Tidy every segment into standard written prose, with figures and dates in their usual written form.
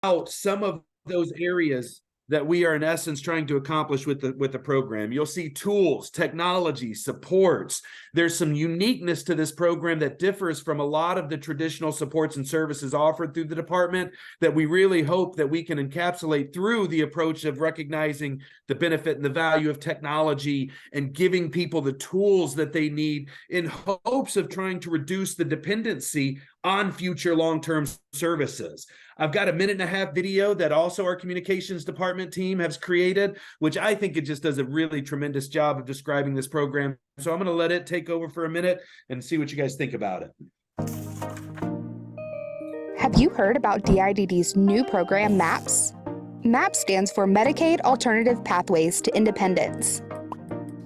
out some of those areas that we are in essence trying to accomplish with the program. You'll see tools, technology, supports. There's some uniqueness to this program that differs from a lot of the traditional supports and services offered through the department that we really hope that we can encapsulate through the approach of recognizing the benefit and the value of technology and giving people the tools that they need in hopes of trying to reduce the dependency on future long-term services. I've got a 1.5-minute video that also our communications department team has created, which I think it just does a really tremendous job of describing this program. So I'm going to let it take over for a minute and see what you guys think about it. Have you heard about DIDD's new program, MAPS? MAPS stands for Medicaid Alternative Pathways to Independence.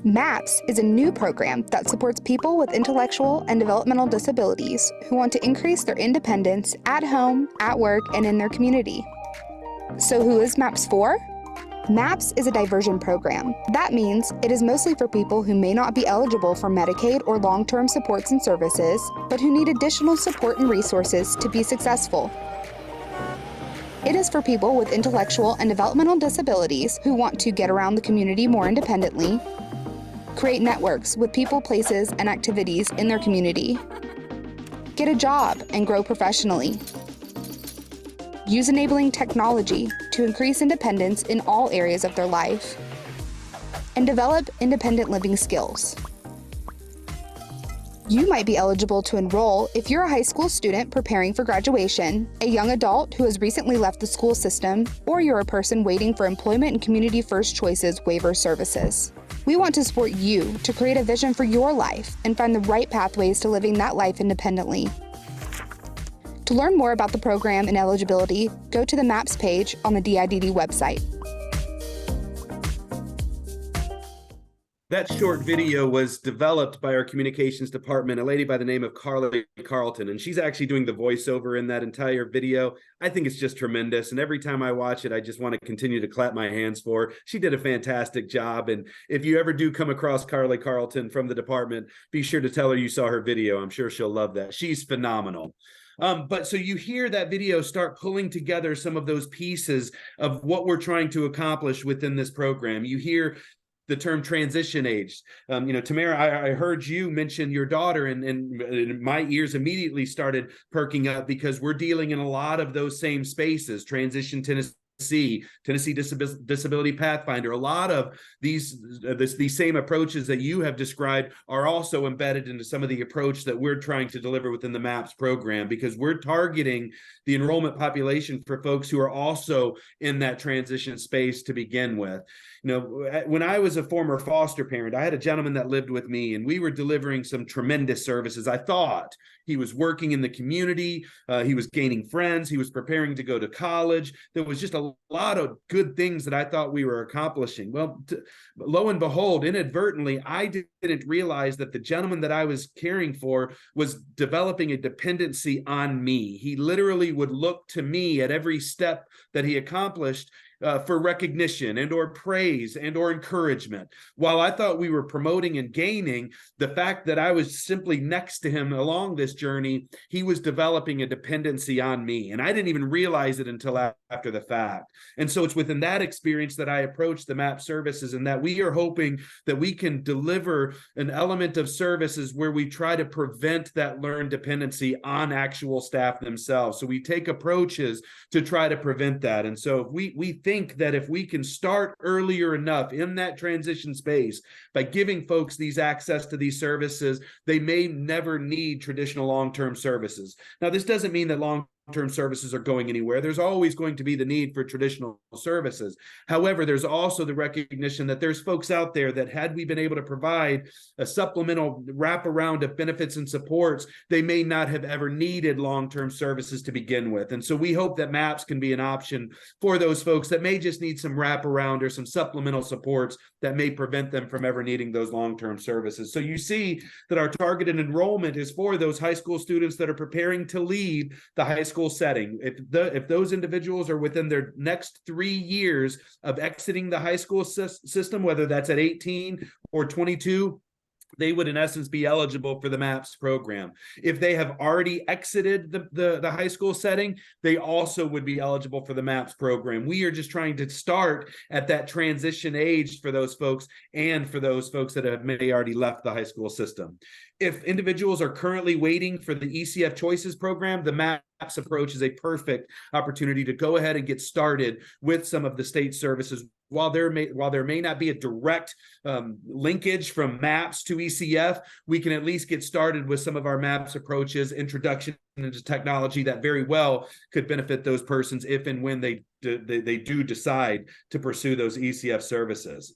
MAPS is a new program that supports people with intellectual and developmental disabilities who want to increase their independence at home, at work, and in their community. So who is MAPS for? MAPS is a diversion program. That means it is mostly for people who may not be eligible for Medicaid or long-term supports and services, but who need additional support and resources to be successful. It is for people with intellectual and developmental disabilities who want to get around the community more independently, create networks with people, places, and activities in their community, get a job and grow professionally, use enabling technology to increase independence in all areas of their life, and develop independent living skills. You might be eligible to enroll if you're a high school student preparing for graduation, a young adult who has recently left the school system, or you're a person waiting for employment and Community First Choices waiver services. We want to support you to create a vision for your life and find the right pathways to living that life independently. To learn more about the program and eligibility, go to the MAPS page on the DIDD website. That short video was developed by our communications department, a lady by the name of Carly Carlton, and she's actually doing the voiceover in that entire video. I think it's just tremendous, and every time I watch it, I just want to continue to clap my hands for her. She did a fantastic job, and if you ever do come across Carly Carlton from the department, be sure to tell her you saw her video. I'm sure she'll love that. She's phenomenal. But so you hear that video start pulling together some of those pieces of what we're trying to accomplish within this program. You hear the term transition age. Tamara, I heard you mention your daughter, and my ears immediately started perking up because we're dealing in a lot of those same spaces. Transition Tennessee Disability Pathfinder. A lot of these same approaches that you have described are also embedded into some of the approach that we're trying to deliver within the MAPS program, because we're targeting the enrollment population for folks who are also in that transition space to begin with. When I was a former foster parent, I had a gentleman that lived with me, and we were delivering some tremendous services. I thought he was working in the community. He was gaining friends. He was preparing to go to college. There was just a lot of good things that I thought we were accomplishing. Well, lo and behold, inadvertently, I didn't realize that the gentleman that I was caring for was developing a dependency on me. He literally would look to me at every step that he accomplished for recognition and or praise and or encouragement. While I thought we were promoting and gaining, the fact that I was simply next to him along this journey, he was developing a dependency on me. And I didn't even realize it until after the fact. And so it's within that experience that I approach the MAP services, and that we are hoping that we can deliver an element of services where we try to prevent that learned dependency on actual staff themselves. So we take approaches to try to prevent that. And so we think that if we can start earlier enough in that transition space by giving folks these access to these services, they may never need traditional long-term services. Now, this doesn't mean that long-term services are going anywhere. There's always going to be the need for traditional services. However, there's also the recognition that there's folks out there that, had we been able to provide a supplemental wraparound of benefits and supports, they may not have ever needed long-term services to begin with. And so we hope that MAPS can be an option for those folks that may just need some wraparound or some supplemental supports that may prevent them from ever needing those long-term services. So you see that our targeted enrollment is for those high school students that are preparing to leave the high school setting. If those individuals are within their next 3 years of exiting the high school system, whether that's at 18 or 22 they would in essence be eligible for the MAPS program. If they have already exited the high school setting, they also would be eligible for the MAPS program. We are just trying to start at that transition age for those folks and for those folks that have may already left the high school system. If individuals are currently waiting for the ECF Choices program, the MAPS approach is a perfect opportunity to go ahead and get started with some of the state services. While there may not be a direct linkage from MAPS to ECF, we can at least get started with some of our MAPS approaches, introduction into technology that very well could benefit those persons if and when they do decide to pursue those ECF services.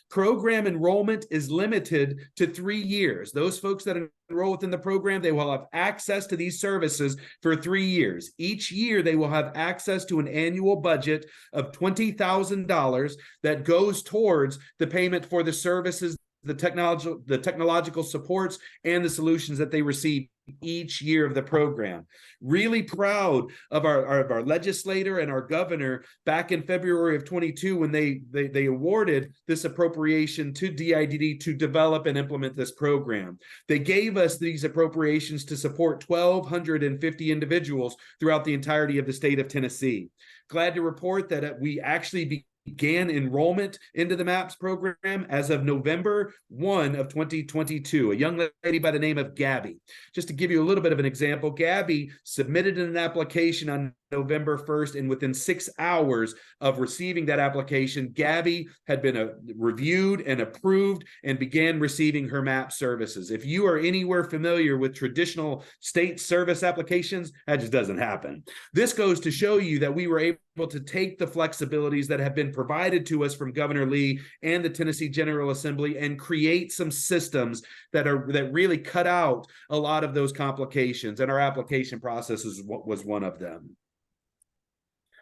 Program enrollment is limited to 3 years. Those folks that enroll within the program, they will have access to these services for 3 years. Each year, they will have access to an annual budget of $20,000 that goes towards the payment for the services, the technological supports, and the solutions that they receive each year of the program. Really proud of our legislator and our governor back in February of 22 when they awarded this appropriation to DIDD to develop and implement this program. They gave us these appropriations to support 1,250 individuals throughout the entirety of the state of Tennessee. Glad to report that we actually began enrollment into the MAPS program as of November 1 of 2022. A young lady by the name of Gabby. Just to give you a little bit of an example, Gabby submitted an application on November 1st, and within 6 hours of receiving that application, Gabby had been reviewed and approved and began receiving her MAP services. If you are anywhere familiar with traditional state service applications, that just doesn't happen. This goes to show you that we were able to take the flexibilities that have been provided to us from Governor Lee and the Tennessee General Assembly and create some systems that really cut out a lot of those complications, and our application process was one of them.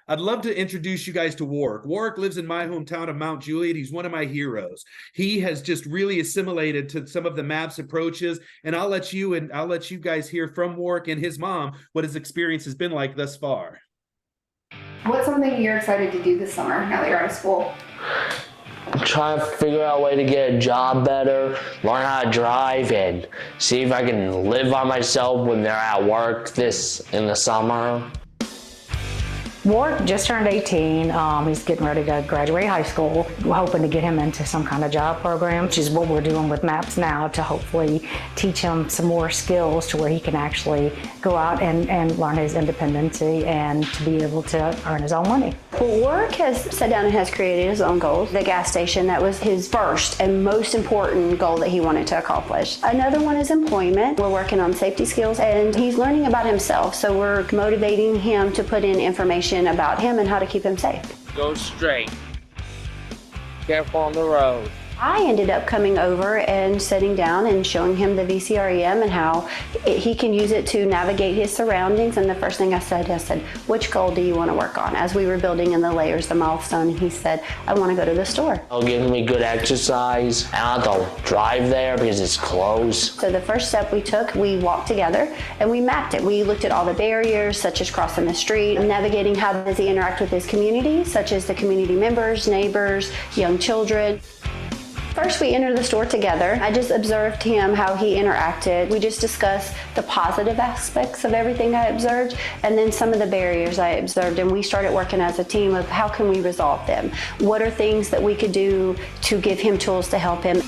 I'd love to introduce you guys to Warwick. Warwick lives in my hometown of Mount Juliet. He's one of my heroes. He has just really assimilated to some of the MAPS approaches, and I'll let you guys hear from Warwick and his mom what his experience has been like thus far. What's something you're excited to do this summer now that you're out of school? Try to figure out a way to get a job better, learn how to drive, and see if I can live by myself when they're at work in the summer. Warwick just turned 18. He's getting ready to graduate high school. We're hoping to get him into some kind of job program, which is what we're doing with MAPS now, to hopefully teach him some more skills to where he can actually go out and learn his independency and to be able to earn his own money. Well, Warwick has sat down and has created his own goals. The gas station, that was his first and most important goal that he wanted to accomplish. Another one is employment. We're working on safety skills, and he's learning about himself, so we're motivating him to put in information about him and how to keep him safe. Go straight. Careful on the road. I ended up coming over and sitting down and showing him the VCREM and how he can use it to navigate his surroundings. And the first thing I said, which goal do you want to work on? As we were building in the layers, the milestone, he said, I want to go to the store. It'll give me good exercise. I don't have to drive there because it's close. So the first step we took, we walked together and we mapped it. We looked at all the barriers, such as crossing the street, navigating how does he interact with his community, such as the community members, neighbors, young children. First, we entered the store together. I just observed him, how he interacted. We just discussed the positive aspects of everything I observed, and then some of the barriers I observed, and we started working as a team of how can we resolve them? What are things that we could do to give him tools to help him?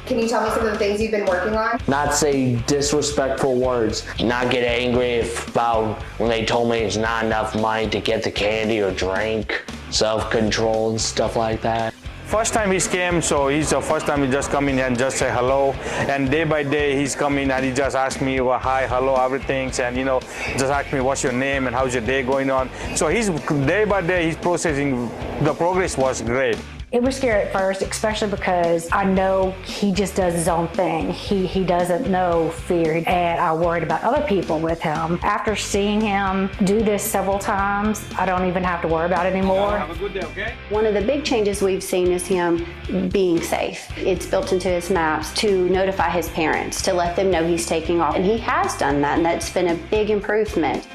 Can you tell me some of the things you've been working on? Not say disrespectful words. Not get angry about when they told me it's not enough money to get the candy or drink. Self-control and stuff like that. First time he came, so he's the first time he just come in and just say hello. And day by day he's coming and he just asked me, well, hi, hello, everything. And just ask me what's your name and how's your day going on. So he's day by day he's processing. The progress was great. It was scary at first, especially because I know he just does his own thing. He doesn't know fear, and I worried about other people with him. After seeing him do this several times, I don't even have to worry about it anymore. Have a good day, okay? One of the big changes we've seen is him being safe. It's built into his maps to notify his parents, to let them know he's taking off. And he has done that, and that's been a big improvement.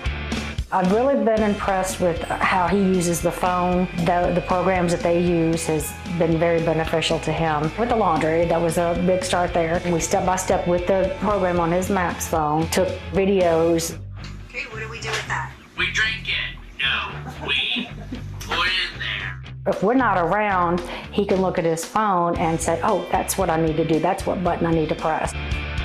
I've really been impressed with how he uses the phone. The programs that they use has been very beneficial to him. With the laundry, that was a big start there. We step by step with the program on his Maps phone, took videos. Okay, what do we do with that? We drink it. No, we put it in there. If we're not around, he can look at his phone and say, oh, that's what I need to do. That's what button I need to press.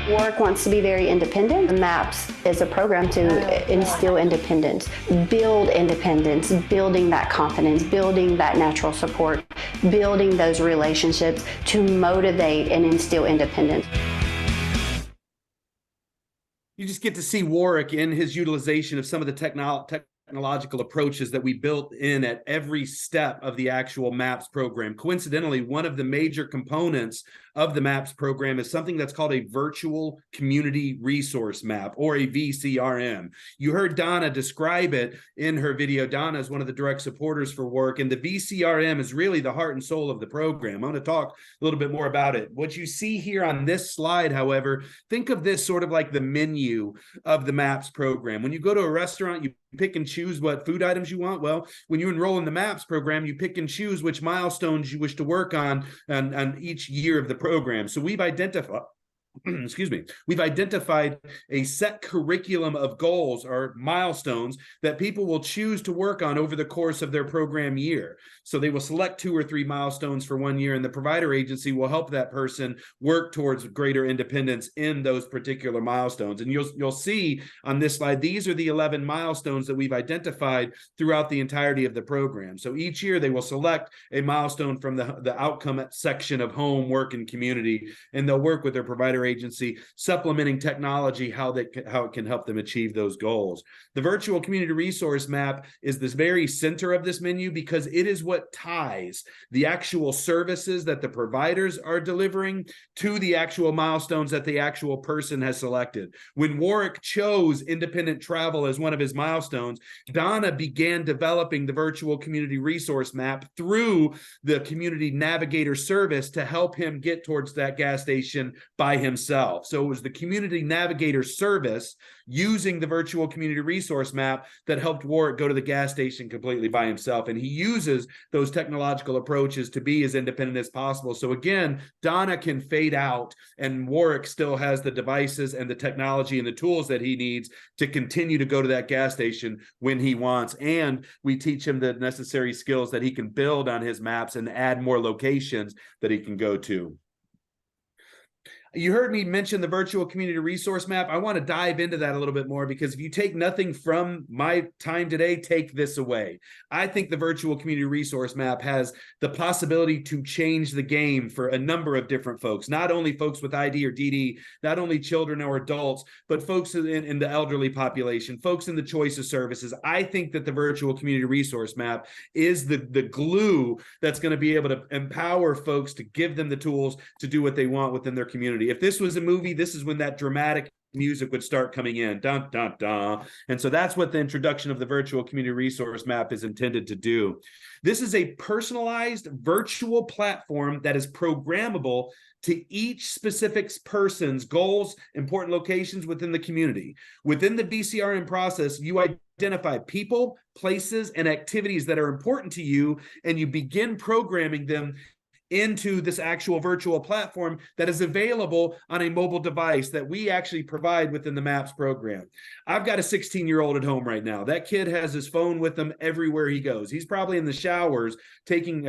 Warwick wants to be very independent. MAPS is a program to instill independence, build independence, building that confidence, building that natural support, building those relationships to motivate and instill independence. You just get to see Warwick in his utilization of some of the technological approaches that we built in at every step of the actual MAPS program. Coincidentally, one of the major components of the MAPS program is something that's called a virtual community resource map, or a VCRM. You heard Donna describe it in her video. Donna is one of the direct supporters for Warwick, and the VCRM is really the heart and soul of the program. I'm going to talk a little bit more about it. What you see here on this slide, however, think of this sort of like the menu of the MAPS program. When you go to a restaurant, you pick and choose what food items you want. Well, when you enroll in the MAPS program, you pick and choose which milestones you wish to work on each year of the program. So we've identified we've identified a set curriculum of goals or milestones that people will choose to work on over the course of their program year. So they will select 2 or 3 milestones for one year, and the provider agency will help that person work towards greater independence in those particular milestones. And you'll see on this slide, these are the 11 milestones that we've identified throughout the entirety of the program. So each year they will select a milestone from the outcome section of home, work, and community, and they'll work with their provider agency, supplementing technology, how it can help them achieve those goals. The virtual community resource map is this very center of this menu because it is what ties the actual services that the providers are delivering to the actual milestones that the actual person has selected. When Warwick chose independent travel as one of his milestones, Donna began developing the virtual community resource map through the community navigator service to help him get towards that gas station by himself. So it was the community navigator service using the virtual community resource map that helped Warwick go to the gas station completely by himself. And he uses those technological approaches to be as independent as possible. So again, Donna can fade out and Warwick still has the devices and the technology and the tools that he needs to continue to go to that gas station when he wants. And we teach him the necessary skills that he can build on his maps and add more locations that he can go to. You heard me mention the virtual community resource map. I want to dive into that a little bit more because if you take nothing from my time today, take this away. I think the virtual community resource map has the possibility to change the game for a number of different folks, not only folks with ID or DD, not only children or adults, but folks in the elderly population, folks in the choice of services. I think that the virtual community resource map is the glue that's going to be able to empower folks to give them the tools to do what they want within their community. If this was a movie, this is when that dramatic music would start coming in. Dun, dun, dun. And so that's what the introduction of the virtual community resource map is intended to do. This is a personalized virtual platform that is programmable to each specific person's goals, important locations within the community. Within the VCRM process, you identify people, places, and activities that are important to you, and you begin programming them into this actual virtual platform that is available on a mobile device that we actually provide within the MAPS program. I've got a 16-year-old at home right now. That kid has his phone with him everywhere he goes. He's probably in the showers sending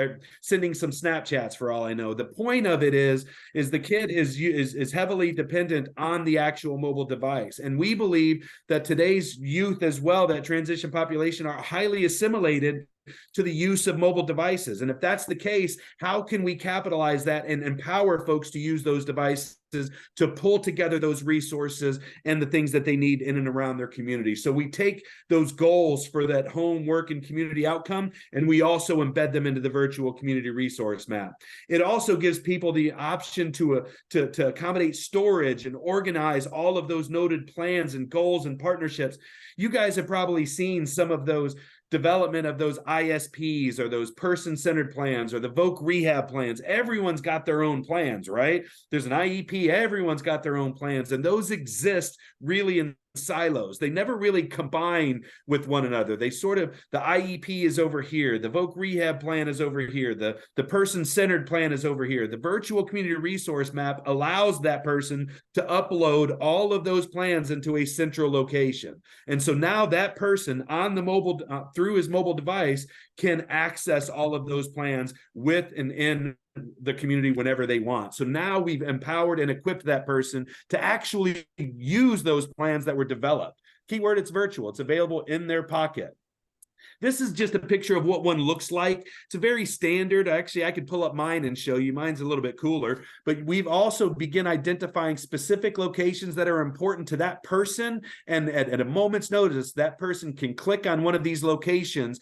some Snapchats for all I know. The point of it is the kid is heavily dependent on the actual mobile device. And we believe that today's youth as well, that transition population, are highly assimilated to the use of mobile devices. And if that's the case, how can we capitalize that and empower folks to use those devices to pull together those resources and the things that they need in and around their community? So we take those goals for that home, work, and community outcome, and we also embed them into the virtual community resource map. It also gives people the option to accommodate storage and organize all of those noted plans and goals and partnerships. You guys have probably seen some of those development of those ISPs or those person-centered plans or the VOC rehab plans. Everyone's got their own plans, right? There's an IEP, everyone's got their own plans, and those exist really in silos. They never really combine with one another. They sort of, the IEP is over here, the Voc Rehab plan is over here, the person-centered plan is over here. The virtual community resource map allows that person to upload all of those plans into a central location. And so now that person on the mobile, through his mobile device, can access all of those plans with and in the community whenever they want. So now we've empowered and equipped that person to actually use those plans that were developed. Keyword, it's virtual. It's available in their pocket. This is just a picture of what one looks like. It's a very standard. Actually, I could pull up mine and show you. Mine's a little bit cooler, but we've also begun identifying specific locations that are important to that person. And at a moment's notice, that person can click on one of these locations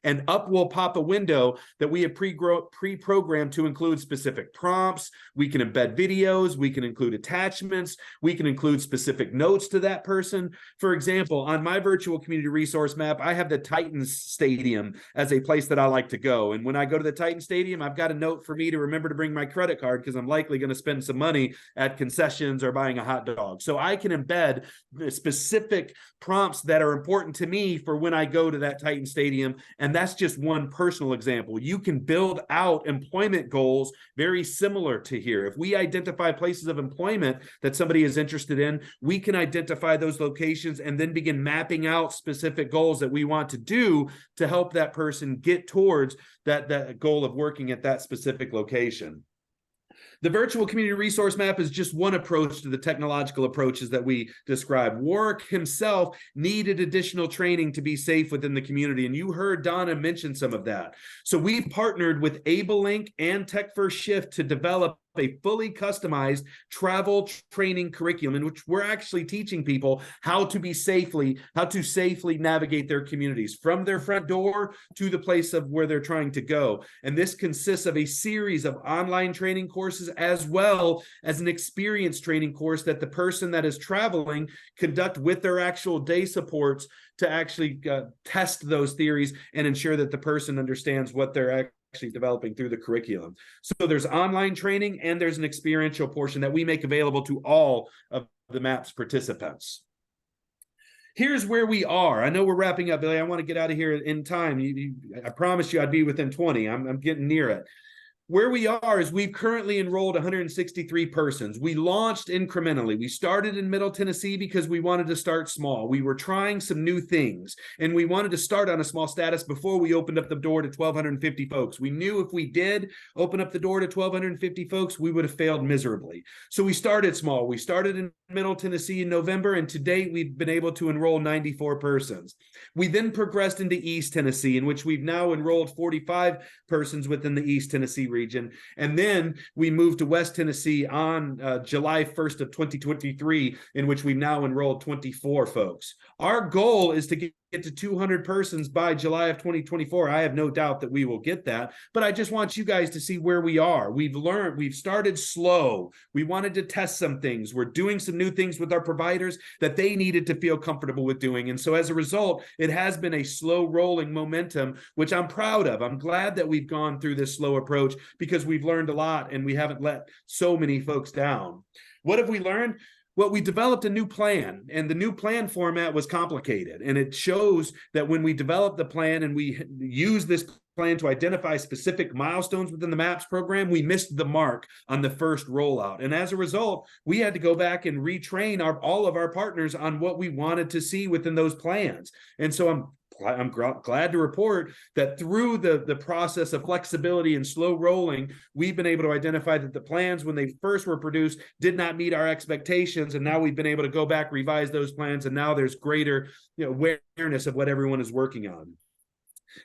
and up will pop a window that we have pre-programmed to include specific prompts. We can embed videos, we can include attachments, we can include specific notes to that person. For example, on my virtual community resource map, I have the Titans Stadium as a place that I like to go. And when I go to the Titans Stadium, I've got a note for me to remember to bring my credit card because I'm likely going to spend some money at concessions or buying a hot dog. So I can embed specific prompts that are important to me for when I go to that Titan Stadium. And that's just one personal example. You can build out employment goals very similar to here. If we identify places of employment that somebody is interested in, we can identify those locations and then begin mapping out specific goals that we want to do to help that person get towards that goal of working at that specific location. The virtual community resource map is just one approach to the technological approaches that we described. Warwick himself needed additional training to be safe within the community, and you heard Donna mention some of that. So we partnered with AbleLink and Tech First Shift to develop a fully customized travel training curriculum in which we're actually teaching people how to safely navigate their communities from their front door to the place of where they're trying to go. And this consists of a series of online training courses as well as an experience training course that the person that is traveling conduct with their actual day supports to actually test those theories and ensure that the person understands what they're actually developing through the curriculum. So there's online training and there's an experiential portion that we make available to all of the MAPS participants. Here's where we are. I know we're wrapping up, Billy. I want to get out of here in time. I promised you I'd be within 20. I'm getting near it. Where we are is we've currently enrolled 163 persons. We launched incrementally. We started in Middle Tennessee because we wanted to start small. We were trying some new things, and we wanted to start on a small status before we opened up the door to 1,250 folks. We knew if we did open up the door to 1,250 folks, we would have failed miserably. So we started small. We started in Middle Tennessee in November, and to date, we've been able to enroll 94 persons. We then progressed into East Tennessee, in which we've now enrolled 45 persons within the East Tennessee region. And then we moved to West Tennessee on July 1st of 2023, in which we've now enrolled 24 folks. Our goal is to get to 200 persons by July of 2024. I have no doubt that we will get that, but I just want you guys to see where we are. We've learned, we've started slow. We wanted to test some things. We're doing some new things with our providers that they needed to feel comfortable with doing. And so as a result, it has been a slow rolling momentum, which I'm proud of. I'm glad that we've gone through this slow approach because we've learned a lot and we haven't let so many folks down. What have we learned? Well, we developed a new plan, and the new plan format was complicated. And it shows that when we developed the plan and we use this plan to identify specific milestones within the MAPS program, we missed the mark on the first rollout. And as a result, we had to go back and retrain all of our partners on what we wanted to see within those plans. And so I'm glad to report that through the process of flexibility and slow rolling, we've been able to identify that the plans when they first were produced did not meet our expectations. And now we've been able to go back, revise those plans. And now there's greater awareness of what everyone is working on.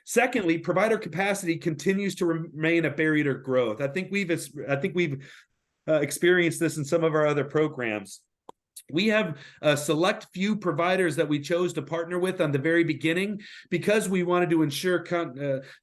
Secondly, provider capacity continues to remain a barrier to growth. I think we've experienced this in some of our other programs. We have a select few providers that we chose to partner with on the very beginning because we wanted to ensure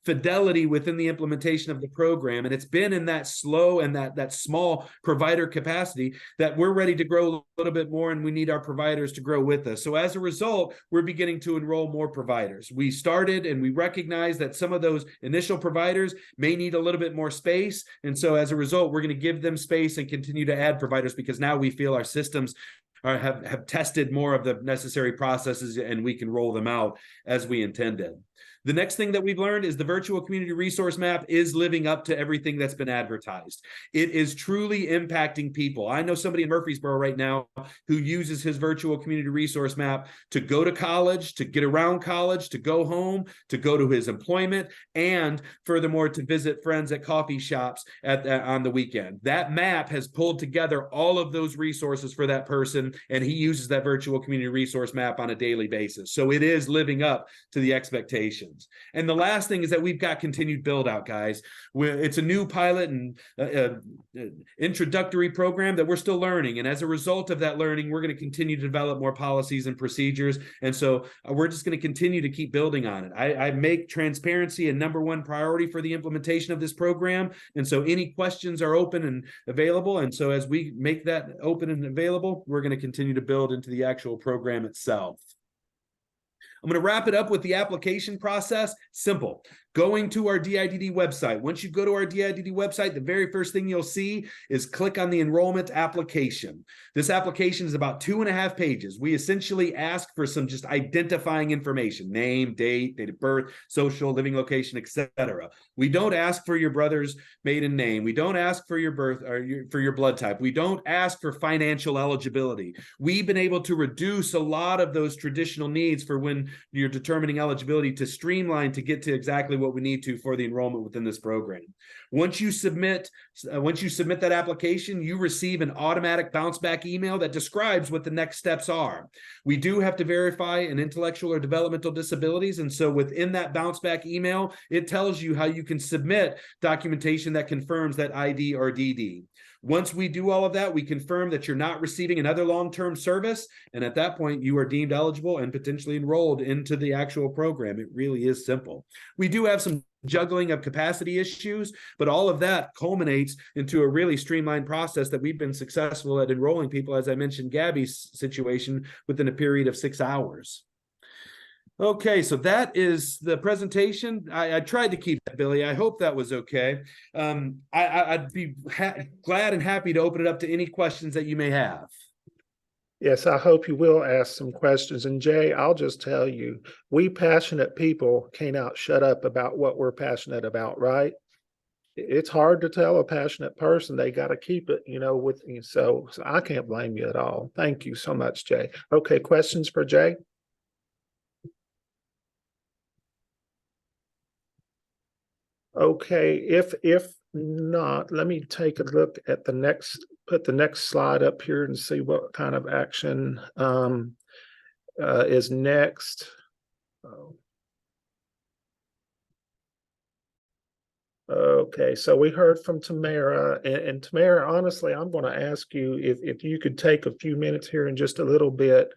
fidelity within the implementation of the program. And it's been in that slow and that small provider capacity that we're ready to grow a little bit more, and we need our providers to grow with us. So as a result, we're beginning to enroll more providers. We started and we recognize that some of those initial providers may need a little bit more space. And so as a result, we're going to give them space and continue to add providers because now we feel our systems or have tested more of the necessary processes, and we can roll them out as we intended. The next thing that we've learned is the virtual community resource map is living up to everything that's been advertised. It is truly impacting people. I know somebody in Murfreesboro right now who uses his virtual community resource map to go to college, to get around college, to go home, to go to his employment, and furthermore, to visit friends at coffee shops on the weekend. That map has pulled together all of those resources for that person, and he uses that virtual community resource map on a daily basis. So it is living up to the expectations. And the last thing is that we've got continued build out, guys. It's a new pilot and introductory program that we're still learning. And as a result of that learning, we're going to continue to develop more policies and procedures. And so we're just going to continue to keep building on it. I make transparency a #1 priority for the implementation of this program. And so any questions are open and available. And so as we make that open and available, we're going to continue to build into the actual program itself. I'm going to wrap it up with the application process. Simple. Going to our DIDD website. Once you go to our DIDD website, the very first thing you'll see is click on the enrollment application. This application is about 2.5 pages. We essentially ask for some just identifying information: name, date of birth, social, living location, etc. We don't ask for your brother's maiden name. We don't ask for your birth or for your blood type. We don't ask for financial eligibility. We've been able to reduce a lot of those traditional needs for when you're determining eligibility, to streamline to get to exactly what we need to for the enrollment within this program. Once you submit that application, you receive an automatic bounce back email that describes what the next steps are. We do have to verify an intellectual or developmental disabilities, and so within that bounce back email, it tells you how you can submit documentation that confirms that ID or DD. Once we do all of that, we confirm that you're not receiving another long-term service, and at that point, you are deemed eligible and potentially enrolled into the actual program. It really is simple. We do have some juggling of capacity issues, but all of that culminates into a really streamlined process that we've been successful at enrolling people, as I mentioned Gabby's situation, within a period of 6 hours. Okay, so that is the presentation. I tried to keep that, Billy. I hope that was okay. I'd be glad and happy to open it up to any questions that you may have. Yes, I hope you will ask some questions. And Jay, I'll just tell you, we passionate people can't shut up about what we're passionate about, right? It's hard to tell a passionate person. They got to keep it, with you. So I can't blame you at all. Thank you so much, Jay. Okay, questions for Jay? Okay, if not, let me take a look at put the next slide up here and see what kind of action is next. Okay, so we heard from Tamara, and Tamara, honestly, I'm going to ask you if you could take a few minutes here in just a little bit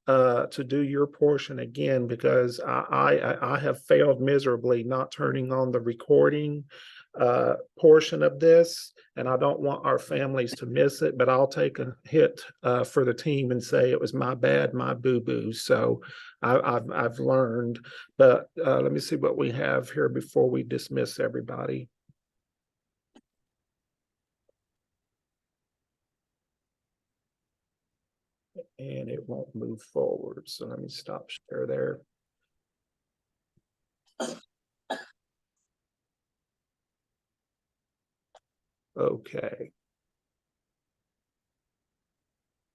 to do your portion again, because I have failed miserably not turning on the recording portion of this, and I don't want our families to miss it, but I'll take a hit for the team and say it was my bad, my boo-boo. So I've learned, but let me see what we have here before we dismiss everybody. And it won't move forward. So let me stop share there. Okay.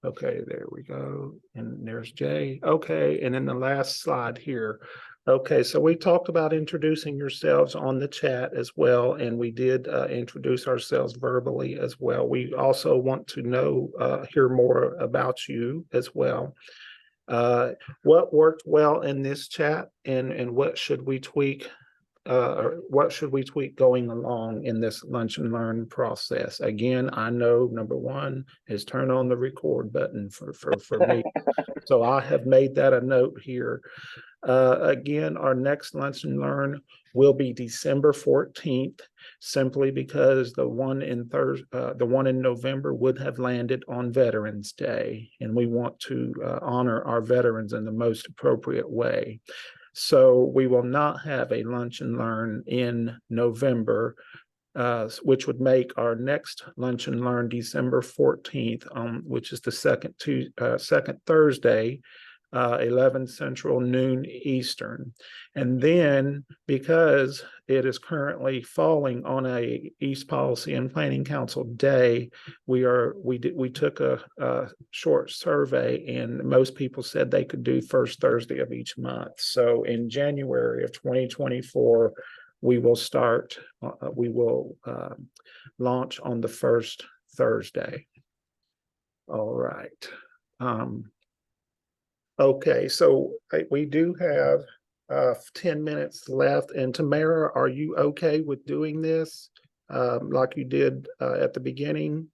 Okay, there we go. And there's Jay. Okay, and then the last slide here. Okay, so we talked about introducing yourselves on the chat as well, and we did introduce ourselves verbally as well. We also want to hear more about you as well. What worked well in this chat, and what should we tweak? Or what should we tweak going along in this lunch and learn process? Again, I know #1 is turn on the record button for me. So I have made that a note here. Again, our next lunch and learn will be December 14th, simply because the one in November would have landed on Veterans Day, and we want to honor our veterans in the most appropriate way. So we will not have a lunch and learn in November. which would make our next Lunch and Learn December 14th, which is the second Thursday, 11 Central, noon Eastern. And then, because it is currently falling on a East Policy and Planning Council day, we took a short survey, and most people said they could do first Thursday of each month. So in January of 2024, we will launch on the first Thursday. All right. Okay, so we do have 10 minutes left. And Tamara, are you okay with doing this like you did at the beginning?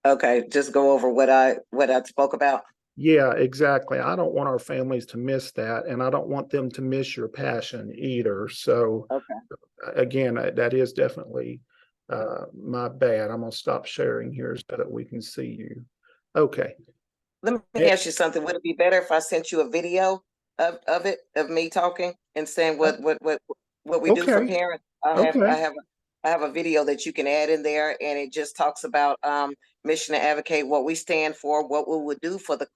Okay, just go over what I spoke about. Yeah, exactly. I don't want our families to miss that, and I don't want them to miss your passion either. So again, that is definitely my bad. I'm gonna stop sharing here so that we can see you. Okay. Let me ask you something. Would it be better if I sent you a video of it, of me talking and saying what we do for parents? I have a video that you can add in there, and it just talks about mission to advocate, what we stand for, what we would do for the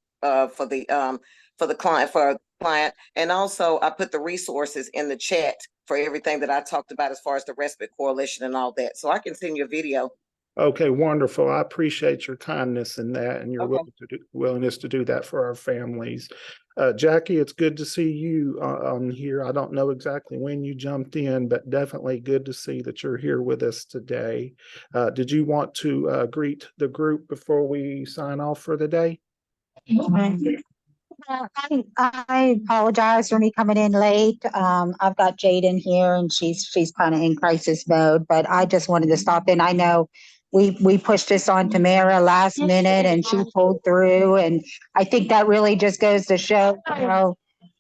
client, and also I put the resources in the chat for everything that I talked about as far as the Respite Coalition and all that. So I can send you a video. Okay, wonderful. I appreciate your kindness in that, and your willingness to do that for our families. Jackie, it's good to see you on here. I don't know exactly when you jumped in, but definitely good to see that you're here with us today. Did you want to greet the group before we sign off for the day? I apologize for me coming in late. I've got Jaden here, and she's kind of in crisis mode, but I just wanted to stop in. I know we pushed this on Tamara last minute, and she pulled through, and I think that really just goes to show,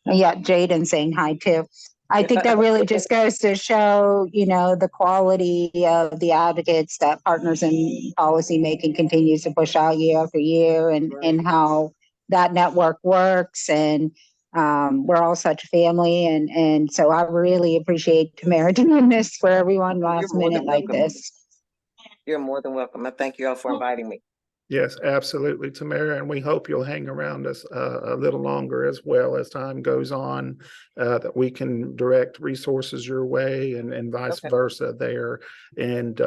yeah, Jaden saying hi too. I think that really just goes to show, the quality of the advocates that Partners in Policy Making continues to push out year after year, and how that network works, and we're all such a family, and so I really appreciate Tamara doing this for everyone last minute like this. You're more than welcome. I thank you all for inviting me. Yes, absolutely, Tamara, and we hope you'll hang around us a little longer as well as time goes on, that we can direct resources your way and vice versa there. And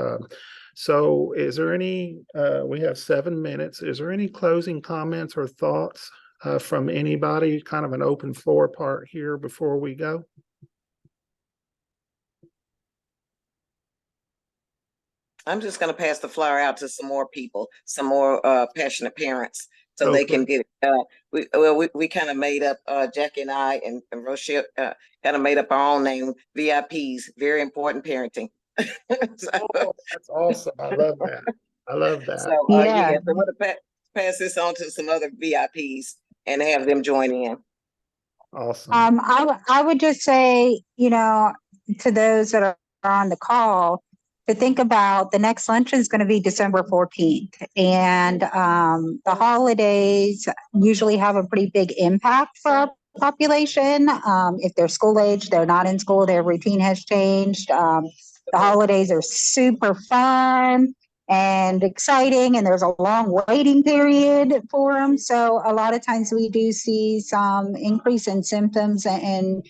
so is there any, we have 7 minutes, is there any closing comments or thoughts from anybody? Kind of an open floor part here before we go. I'm just going to pass the flyer out to some more people, some more passionate parents, so they can get it. We kind of made up, Jackie and I and Rochelle kind of made up our own name, VIPs, very important parenting. That's awesome. I love that. I love that. So so I'm going to pass this on to some other VIPs and have them join in. Awesome. I would just say, to those that are on the call, to think about the next luncheon is going to be December 14th. And the holidays usually have a pretty big impact for our population. If they're school age, they're not in school, their routine has changed. The holidays are super fun and exciting, and there's a long waiting period for them. So a lot of times we do see some increase in symptoms and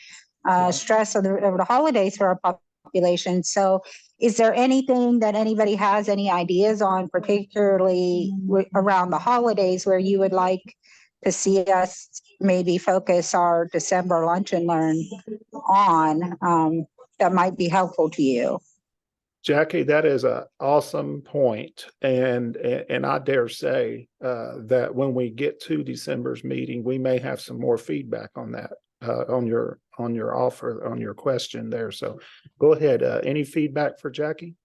stress over the holidays for our population. So is there anything that anybody has any ideas on, particularly around the holidays, where you would like to see us maybe focus our December Lunch and Learn on, that might be helpful to you? Jackie, that is an awesome point. And I dare say that when we get to December's meeting, we may have some more feedback on that, on your offer, on your question there. So go ahead. Any feedback for Jackie?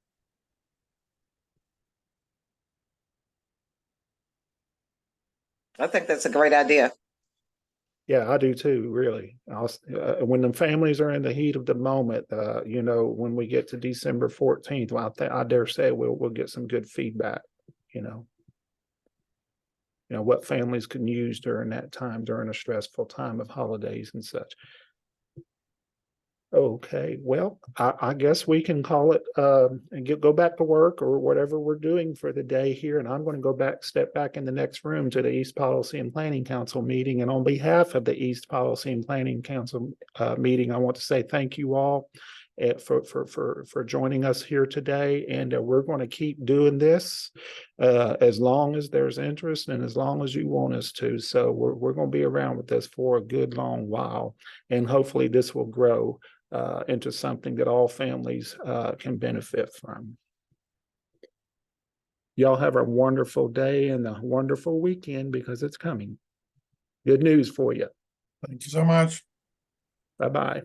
I think that's a great idea. Yeah, I do too, really. When the families are in the heat of the moment, when we get to December 14th, well, I dare say we'll get some good feedback, what families can use during that time, during a stressful time of holidays and such. Okay, well, I guess we can call it and go back to work or whatever we're doing for the day here. And I'm going to step back in the next room to the East Policy and Planning Council meeting. And on behalf of the East Policy and Planning Council meeting, I want to say thank you all for joining us here today. And we're going to keep doing this as long as there's interest and as long as you want us to. So we're going to be around with this for a good long while. And hopefully this will grow into something that all families can benefit from. Y'all have a wonderful day and a wonderful weekend because it's coming. Good news for you. Thank you so much. Bye-bye.